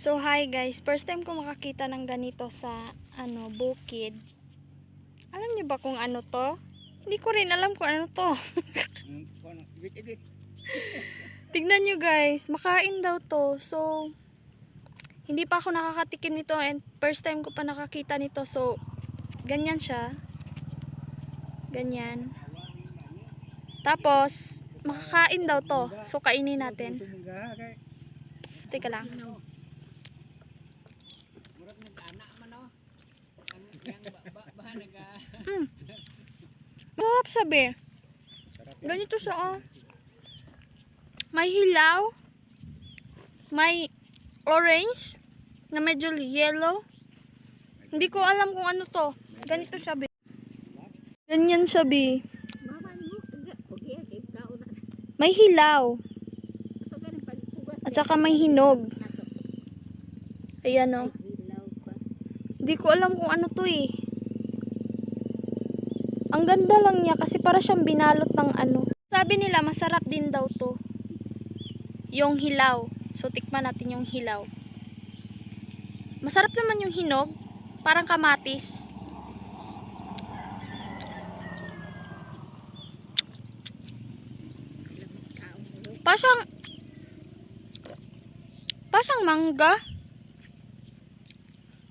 So hi guys, first time ko makakita ng ganito sa bukid. Alam niyo ba kung ano to? Hindi ko rin alam kung ano to. Tignan niyo guys, makain daw to. So hindi pa ako nakakatikim nito and first time ko pa nakakita nito. So ganyan siya. Ganyan. Tapos makakain daw to. So kainin natin. Teka lang. Masarap sabi. Ganito siya oh. May hilaw. May orange na medyo yellow. Hindi ko alam kung ano to. Ganito siya bi. Ganyan siya bi. May hilaw. At saka may hinog. Ayan o. Hindi ko alam kung ano to eh. Ang ganda lang niya kasi para siyang binalot ng ano. Sabi nila masarap din daw to. Yung hilaw. So tikman natin yung hilaw. Masarap naman yung hinog. Parang kamatis. Pasang mangga.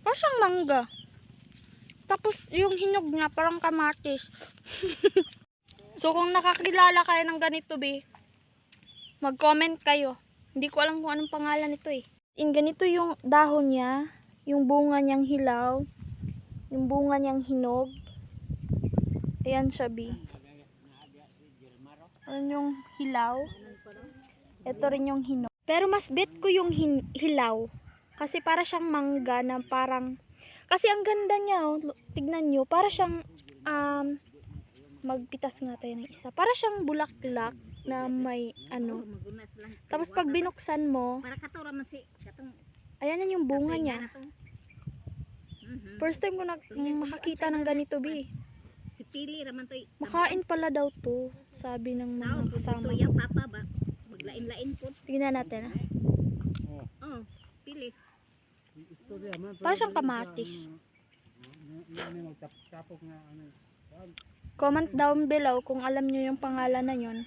Pasang mangga. Tapos yung hinog niya parang kamatis. So kung nakakilala kayo ng ganito bi, mag-comment kayo. Hindi ko alam kung anong pangalan nito eh. Ganito yung dahon niya, yung bunga niyang hilaw, yung bunga niyang hinog. Ayan siya bi. Ayan yung hilaw. Ito rin yung hinog. Pero mas bet ko yung hilaw. Kasi para siyang mangga na parang... Kasi ang ganda niya, oh. Tignan nyo. Para siyang... magpitas nga tayo ng isa. Para siyang bulaklak na may ano. Tapos pag binuksan mo... Ayan yung bunga niya. First time ko makakita ng ganito, bi. Makain pala daw to. Sabi ng mga kasama. Tignan natin. Oh, pili. Parang siyang kamatis. Comment down below kung alam nyo yung pangalan na yun.